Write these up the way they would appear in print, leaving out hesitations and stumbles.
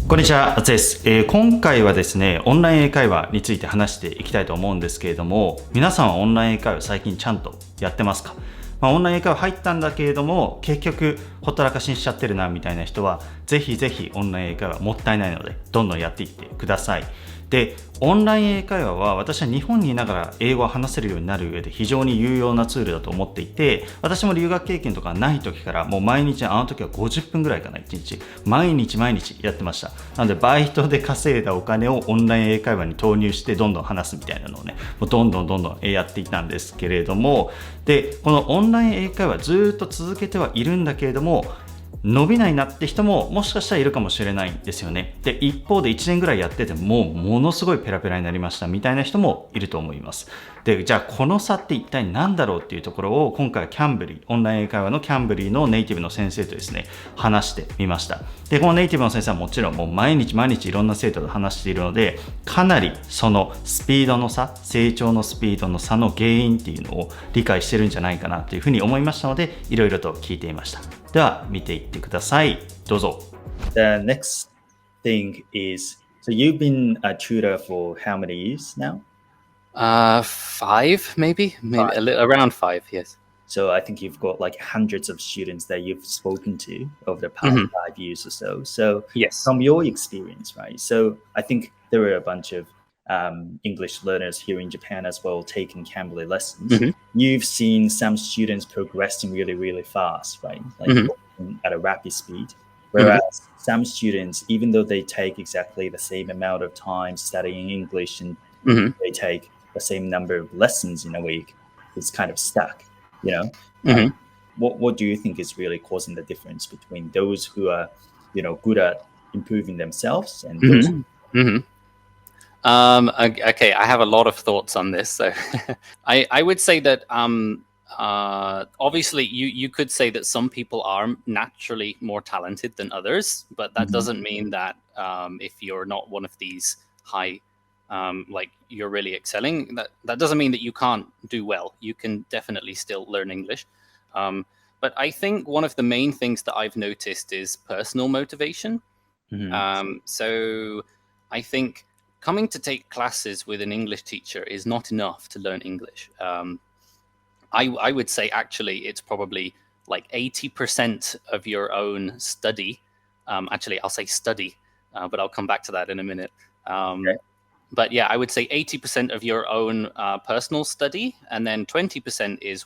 こんにちは、あつです。今回はですね、オンライン英会話について話していきたいと思うんですけれども、皆さんはオンライン英会話最近ちゃんとやってますか？オンライン英会話入ったんだけれども、結局ほったらかしにしちゃってるなみたいな人は、ぜひぜひオンライン英会話もったいないので、どんどんやっていってください。で、オンライン英会話は私は日本にいながら英語を話せるようになる上で非常に有用なツールだと思っていて、私も留学経験とかない時からもう毎日、あの時は50分ぐらいかな、1日毎日やってました。なのでバイトで稼いだお金をオンライン英会話に投入してどんどん話すみたいなのをね、もうどんどんやっていたんですけれども、でこのオンライン英会話ずっと続けてはいるんだけれども、伸びないなって人ももしかしたらいるかもしれないんですよね。で、一方で1年ぐらいやっててもものすごいペラペラになりましたみたいな人もいると思います。で、じゃあこの差って一体何だろうっていうところを今回はCambly、オンライン英会話のCamblyのネイティブの先生とですね、話してみました。で、このネイティブの先生はもちろんもう毎日いろんな生徒と話しているので、かなりそのスピードの差、成長のスピードの差の原因っていうのを理解してるんじゃないかなというふうに思いましたので、いろいろと聞いていました。では見ていってください。どうぞ。The next thing is, so you've been a tutor for how many years now? 5 maybe around 5, yes. So I think you've got like hundreds of students that you've spoken to over the past 5 years or so. So yes, from your experience, right? So I think there are a bunch of English learners here in Japan as well taking Cambly lessons. You've seen some students progressing really fast, right? Like at a rapid speed. Whereas some students, even though they take exactly the same amount of time studying English and they take the same number of lessons in a week, it's kind of stuck, you know? What do you think is really causing the difference between those who are, you know, good at improving themselves and those okay, I have a lot of thoughts on this. So I would say that obviously you could say that some people are naturally more talented than others, but that doesn't mean that if you're not one of these high, like you're really excelling, that doesn't mean that you can't do well. You can definitely still learn English. But I think one of the main things that I've noticed is personal motivation. So I think coming to take classes with an English teacher is not enough to learn English. I would say actually it's probably like 80% of your own study. Actually, I'll say study, but I'll come back to that in a minute. Okay. But yeah, I would say 80% of your own personal study, and then 20% is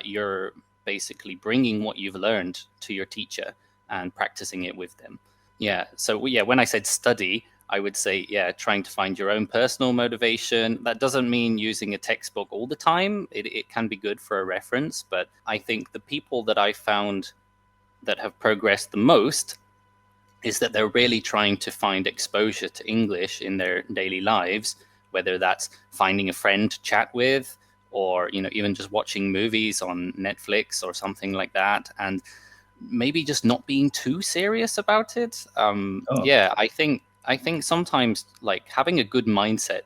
you're basically bringing what you've learned to your teacher and practicing it with them. Yeah, so yeah, when I said study, I would say, yeah, trying to find your own personal motivation. That doesn't mean using a textbook all the time. It can be good for a reference, but I think the people that I found that have progressed the most is that they're really trying to find exposure to English in their daily lives, whether that's finding a friend to chat with, or, you know, even just watching movies on Netflix or something like that, and maybe just not being too serious about it. Yeah, I think sometimes like having a good mindset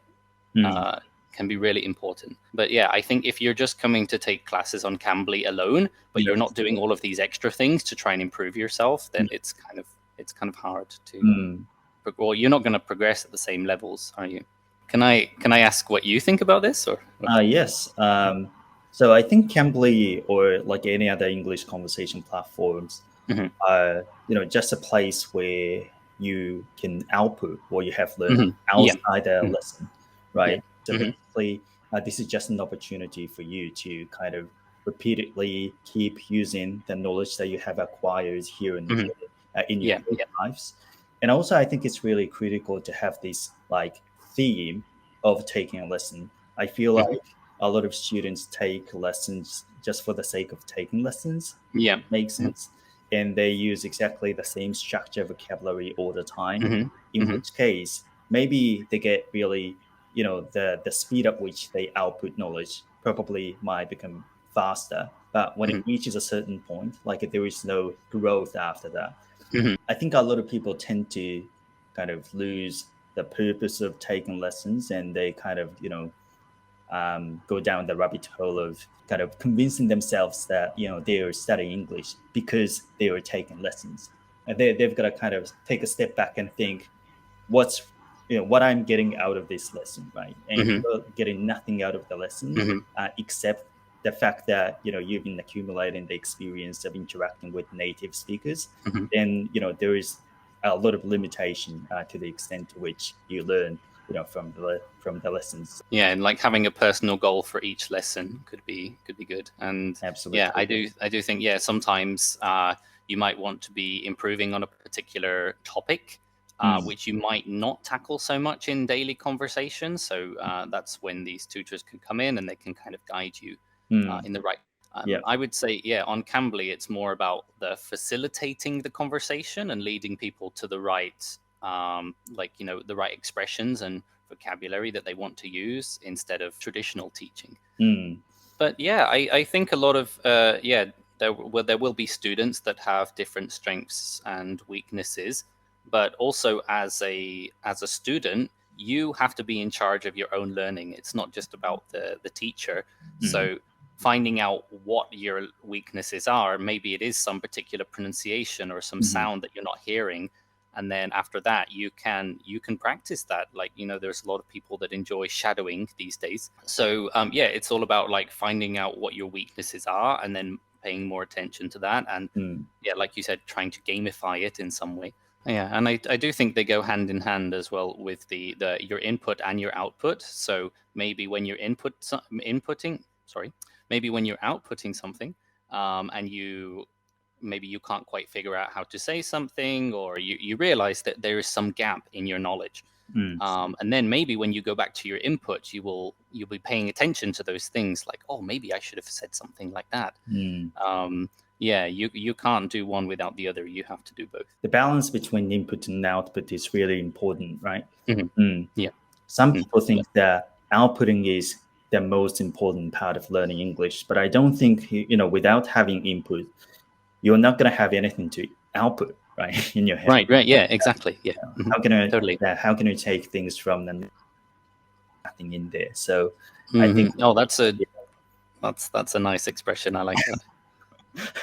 can be really important. But yeah, I think if you're just coming to take classes on Cambly alone, but you're not doing all of these extra things to try and improve yourself, then it's kind of hard to. Well, you're not going to progress at the same levels, are you? Can I ask what you think about this? Or yes. So I think Cambly or like any other English conversation platforms are, you know, just a place where you can output what you have learned outside the lesson, right? So basically, this is just an opportunity for you to kind of repeatedly keep using the knowledge that you have acquired here and there in your lives. And also, I think it's really critical to have this like theme of taking a lesson. I feel like a lot of students take lessons just for the sake of taking lessons. Yeah, makes sense. And they use exactly the same structure vocabulary all the time, in which case maybe they get really, you know, the speed at which they output knowledge probably might become faster. But when it reaches a certain point, like there is no growth after that. I think a lot of people tend to kind of lose the purpose of taking lessons, and they kind of, you know, go down the rabbit hole of kind of convincing themselves that they are studying English because they are taking lessons. And they've got to kind of take a step back and think, what I'm getting out of this lesson, right? And you're getting nothing out of the lesson except the fact that you've been accumulating the experience of interacting with native speakers. Then there is a lot of limitation to the extent to which you learn from the lessons. Yeah, and like having a personal goal for each lesson could be good. And absolutely, yeah, I do think sometimes you might want to be improving on a particular topic, which you might not tackle so much in daily conversation. So that's when these tutors can come in and they can kind of guide you in the right. I would say, on Cambly, it's more about the facilitating the conversation and leading people to the right, the right expressions and vocabulary that they want to use instead of traditional teaching. But I think a lot of there will be students that have different strengths and weaknesses, but also as a student, you have to be in charge of your own learning. It's not just about the teacher. So finding out what your weaknesses are, maybe it is some particular pronunciation or some sound that you're not hearing. And then after that, you can practice that. Like, there's a lot of people that enjoy shadowing these days. So it's all about like finding out what your weaknesses are and then paying more attention to that. And like you said, trying to gamify it in some way. Yeah, and I do think they go hand in hand as well with the your input and your output. So maybe when you're outputting something, and maybe you can't quite figure out how to say something, or you realize that there is some gap in your knowledge. And then maybe when you go back to your input, you'll be paying attention to those things like, oh, maybe I should have said something like that. You can't do one without the other. You have to do both. The balance between input and output is really important, right? Yeah. Some people think that outputting is the most important part of learning English, but I don't think, without having input, you're not going to have anything to output, right, in your head. Right. Yeah, exactly. Yeah. How can you totally? How can you take things from them? Nothing in there. So I think. Oh, that's a nice expression. I like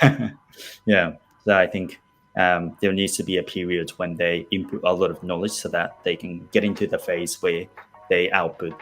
that. So I think there needs to be a period when they input a lot of knowledge so that they can get into the phase where they output.